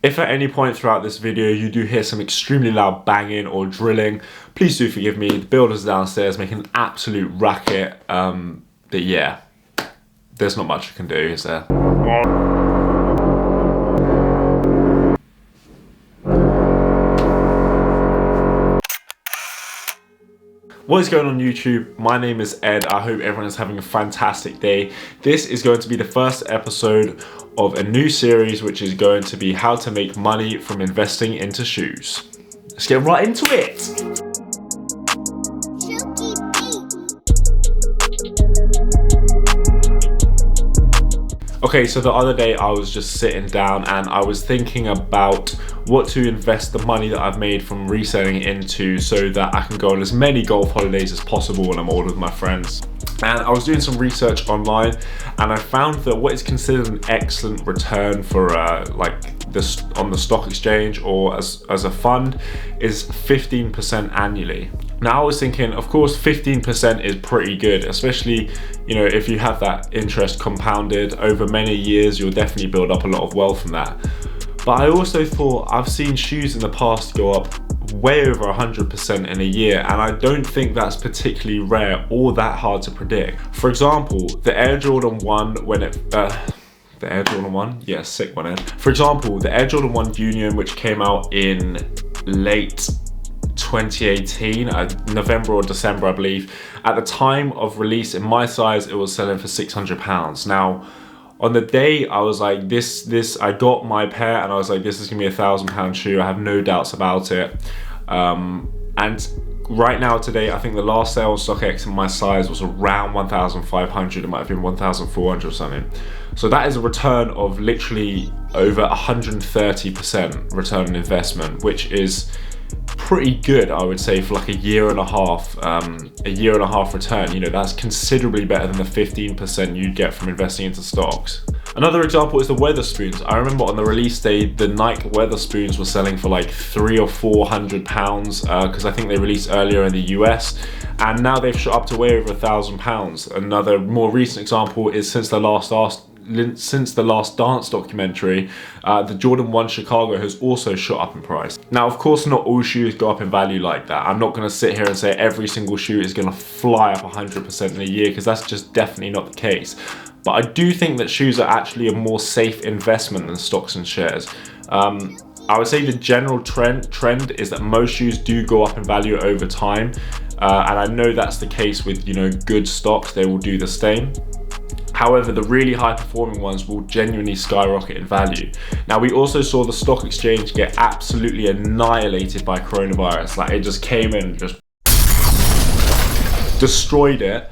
If at any point throughout this video you do hear some extremely loud banging or drilling, please do forgive me. The builders downstairs make an absolute racket. But yeah, there's not much I can do, is there? What is going on YouTube? My name is Ed. I hope everyone is having a fantastic day. This is going to be the first episode of a new series, which is going to be how to make money from investing into shoes. Let's get right into it. Okay, so the other day I was just sitting down and I was thinking about what to invest the money that I've made from reselling into so that I can go on as many golf holidays as possible when I'm older with my friends. And I was doing some research online and I found that what is considered an excellent return for on the stock exchange or as a fund is 15% annually. Now I was thinking, of course 15% is pretty good, especially if you have that interest compounded over many years, you'll definitely build up a lot of wealth from that. But I also thought I've seen shoes in the past go up way over 100% in a year, and I don't think that's particularly rare or that hard to predict. For example, the Air Jordan 1 the Air Jordan 1? Yeah, sick one, Ed. For example, the Air Jordan 1 Union, which came out in late 2018, November or December, I believe. At the time of release, in my size, it was selling for £600. Now, on the day, I was like, I got my pair and I was like, this is gonna be a £1,000 shoe. I have no doubts about it. And right now, today, I think the last sale on StockX in my size was around 1,500. It might have been 1,400 or something. So that is a return of literally over 130% return on investment, which is pretty good, I would say, for like a year and a half return. That's considerably better than the 15% you'd get from investing into stocks. Another example is the Weatherspoons. I remember on the release day, the Nike Weatherspoons were selling for like £300 or £400 because I think they released earlier in the US, and now they've shot up to way over £1,000. Another more recent example is since the Last Dance documentary, the Jordan 1 Chicago has also shot up in price. Now, of course, not all shoes go up in value like that. I'm not going to sit here and say every single shoe is going to fly up 100% in a year, because that's just definitely not the case. But I do think that shoes are actually a more safe investment than stocks and shares. I would say the general trend is that most shoes do go up in value over time. And I know that's the case with, good stocks, they will do the same. However, the really high performing ones will genuinely skyrocket in value. Now, we also saw the stock exchange get absolutely annihilated by coronavirus. Like, it just came in and just destroyed it.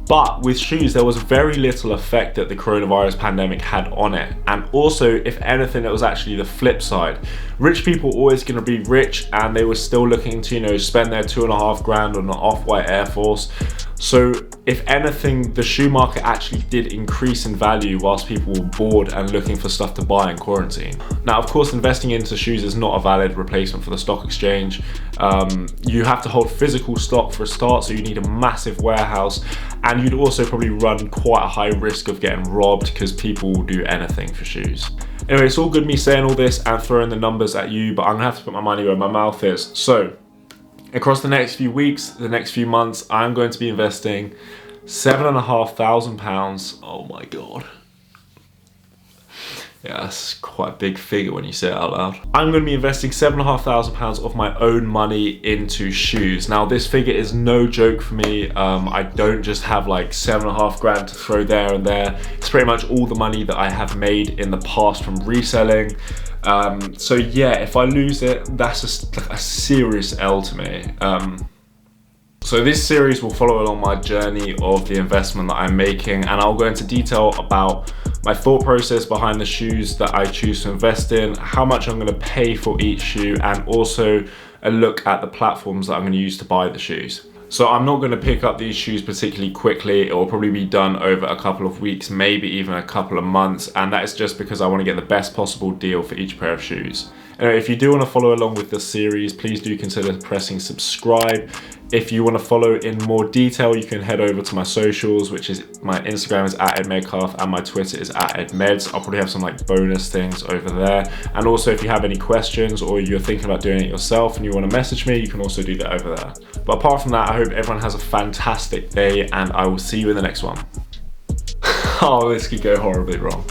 But with shoes, there was very little effect that the coronavirus pandemic had on it. And also, if anything, it was actually the flip side. Rich people were always going to be rich, and they were still looking to, spend their $2.5 grand on an off-white Air Force. So if anything, the shoe market actually did increase in value whilst people were bored and looking for stuff to buy in quarantine. Now, of course, investing into shoes is not a valid replacement for the stock exchange. You have to hold physical stock for a start, so you need a massive warehouse, and you'd also probably run quite a high risk of getting robbed because people will do anything for shoes. Anyway, it's all good me saying all this and throwing the numbers at you, but I'm gonna have to put my money where my mouth is. So, across the next few weeks, the next few months, I'm going to be investing £7,500. Oh my God. Yeah, that's quite a big figure when you say it out loud. I'm going to be investing £7,500 of my own money into shoes. Now, this figure is no joke for me. I don't just have like £7.5 grand to throw there and there. It's pretty much all the money that I have made in the past from reselling. So yeah, if I lose it, that's just like a serious L to me. So this series will follow along my journey of the investment that I'm making, and I'll go into detail about my thought process behind the shoes that I choose to invest in, how much I'm going to pay for each shoe, and also a look at the platforms that I'm going to use to buy the shoes. So I'm not going to pick up these shoes particularly quickly. It will probably be done over a couple of weeks, maybe even a couple of months, and that is just because I want to get the best possible deal for each pair of shoes. Anyway, if you do want to follow along with the series, please do consider pressing subscribe. If you want to follow in more detail, you can head over to my socials, which is my Instagram is @edmedcalf and my Twitter is @edmeds. I'll probably have some like bonus things over there. And also if you have any questions or you're thinking about doing it yourself and you want to message me, you can also do that over there. But apart from that, I hope everyone has a fantastic day and I will see you in the next one. Oh, this could go horribly wrong.